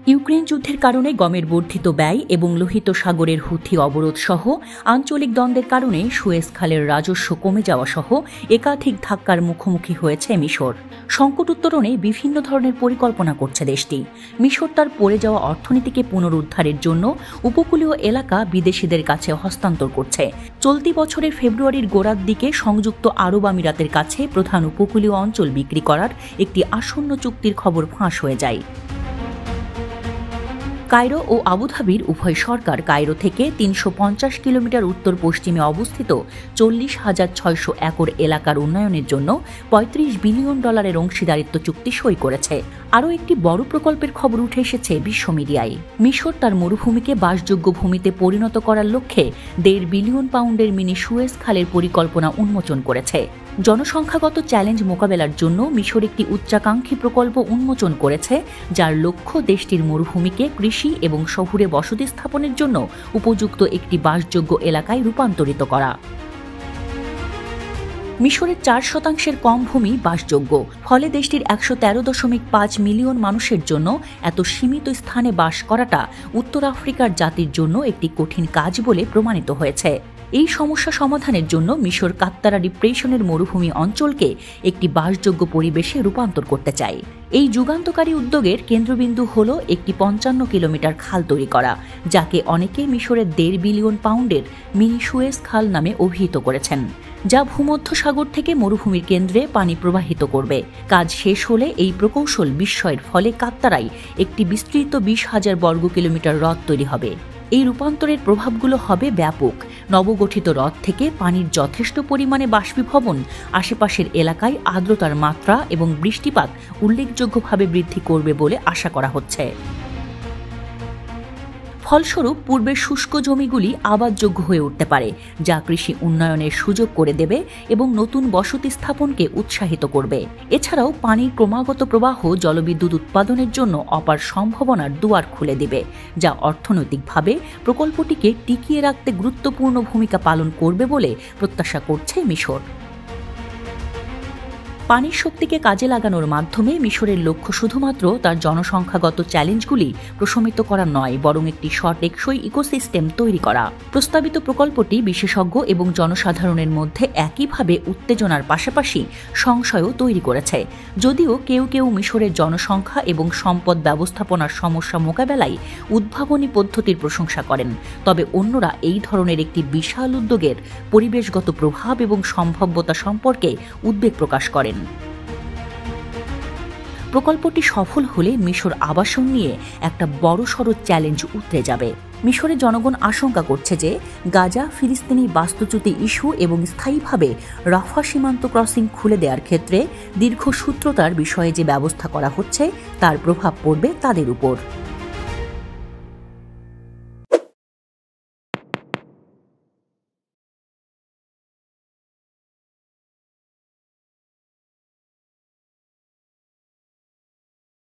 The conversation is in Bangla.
ইউক্রেন যুদ্ধের কারণে গমের বর্ধিত ব্যয় এবং লোহিত সাগরের হুথি অবরোধ সহ আঞ্চলিক দ্বন্দ্বের কারণে সুয়েজ খালের রাজস্ব কমে যাওয়া সহ একাধিক ধাক্কার মুখোমুখি হয়েছে মিশর। সংকট উত্তরণে বিভিন্ন ধরনের পরিকল্পনা করছে দেশটি। মিশর তার পড়ে যাওয়া অর্থনীতিকে পুনরুদ্ধারের জন্য উপকূলীয় এলাকা বিদেশিদের কাছে হস্তান্তর করছে। চলতি বছরের ফেব্রুয়ারির গোড়ার দিকে সংযুক্ত আরব আমিরাতের কাছে প্রধান উপকূলীয় অঞ্চল বিক্রি করার একটি আসন্ন চুক্তির খবর ফাঁস হয়ে যায়। কায়রো ও আবুধাবির উভয় সরকার কায়রো থেকে ৩৫০ কিলোমিটার উত্তর পশ্চিমে অবস্থিত ৪০,৬০০ একর এলাকার উন্নয়নের জন্য $৩৫ বিলিয়ন অংশীদারিত্ব চুক্তি সই করেছে। আরও একটি বড় প্রকল্পের খবর উঠে এসেছে বিশ্ব মিডিয়ায়। মিশর তার মরুভূমিকে বাসযোগ্য ভূমিতে পরিণত করার লক্ষ্যে £১.৫ বিলিয়ন মিনি সুয়েজ খালের পরিকল্পনা উন্মোচন করেছে। জনসংখ্যাগত চ্যালেঞ্জ মোকাবেলার জন্য মিশর একটি উচ্চাকাঙ্ক্ষী প্রকল্প উন্মোচন করেছে, যার লক্ষ্য দেশটির মরুভূমিকে কৃষি এবং শহুরে বসতি স্থাপনের জন্য উপযুক্ত একটি বাসযোগ্য এলাকায় রূপান্তরিত করা। মিশরের ৪% কম ভূমি বাসযোগ্য, ফলে দেশটির ১১৩.৫ মিলিয়ন মানুষের জন্য এত সীমিত স্থানে বাস করাটা উত্তর আফ্রিকার জাতির জন্য একটি কঠিন কাজ বলে প্রমাণিত হয়েছে। এই সমস্যা সমাধানের জন্য মিশর কাত্তারা ডিপ্রেশনের মরুভূমি অঞ্চলকে একটি বাসযোগ্য পরিবেশে রূপান্তর করতে চায়। এই যুগান্তকারী উদ্যোগের কেন্দ্রবিন্দু হল একটি ৫৫ কিলোমিটার খাল তৈরি করা, যাকে অনেকে মিশরের £১.৫ বিলিয়ন মিনি সুয়েজ খাল নামে অভিহিত করেছেন, যা ভূমধ্যসাগর থেকে মরুভূমির কেন্দ্রে পানি প্রবাহিত করবে। কাজ শেষ হলে এই প্রকৌশল বিস্ময়ের ফলে কাত্তারায় একটি বিস্তৃত ২০,০০০ বর্গ কিলোমিটার হ্রদ তৈরি হবে। এই রূপান্তরের প্রভাবগুলো হবে ব্যাপক। নবগঠিত হ্রদ থেকে পানির যথেষ্ট পরিমাণে বাষ্পীভবন আশেপাশের এলাকায় আর্দ্রতার মাত্রা এবং বৃষ্টিপাত উল্লেখযোগ্যভাবে বৃদ্ধি করবে বলে আশা করা হচ্ছে। ফলস্বরূপ পূর্বের শুষ্ক জমিগুলি আবাদযোগ্য হয়ে উঠতে পারে, যা কৃষি উন্নয়নের সুযোগ করে দেবে এবং নতুন বসতি স্থাপনকে উৎসাহিত করবে। এছাড়াও পানির ক্রমাগত প্রবাহ জলবিদ্যুৎ উৎপাদনের জন্য অপার সম্ভাবনার দুয়ার খুলে দেবে, যা অর্থনৈতিকভাবে প্রকল্পটিকে টিকিয়ে রাখতে গুরুত্বপূর্ণ ভূমিকা পালন করবে বলে প্রত্যাশা করছে মিশর। পানির শক্তিকে কাজে লাগানোর মাধ্যমে মিশরের লক্ষ্য শুধুমাত্র তার জনসংখ্যাগত চ্যালেঞ্জগুলি প্রশমিত করা নয়, বরং একটি টেকসই ইকোসিস্টেম তৈরি করা। প্রস্তাবিত প্রকল্পটি বিশেষজ্ঞ এবং জনসাধারণের মধ্যে একইভাবে উত্তেজনার পাশাপাশি সংশয়ও তৈরি করেছে। যদিও কেউ কেউ মিশরের জনসংখ্যা এবং সম্পদ ব্যবস্থাপনার সমস্যা মোকাবেলায় উদ্ভাবনী পদ্ধতির প্রশংসা করেন, তবে অন্যরা এই ধরনের একটি বিশাল উদ্যোগের পরিবেশগত প্রভাব এবং সম্ভাব্যতা সম্পর্কে উদ্বেগ প্রকাশ করেন। প্রকল্পটি সফল হলে মিশর আবাসন নিয়ে একটা বড়সড় চ্যালেঞ্জ উতরে যাবে। মিশরের জনগণ আশঙ্কা করছে যে গাজা, ফিলিস্তিনি বাস্তুচ্যুতি ইস্যু এবং স্থায়ীভাবে রাফা সীমান্ত ক্রসিং খুলে দেওয়ার ক্ষেত্রে দীর্ঘসূত্রতার বিষয়ে যে ব্যবস্থা করা হচ্ছে তার প্রভাব পড়বে তাদের উপর।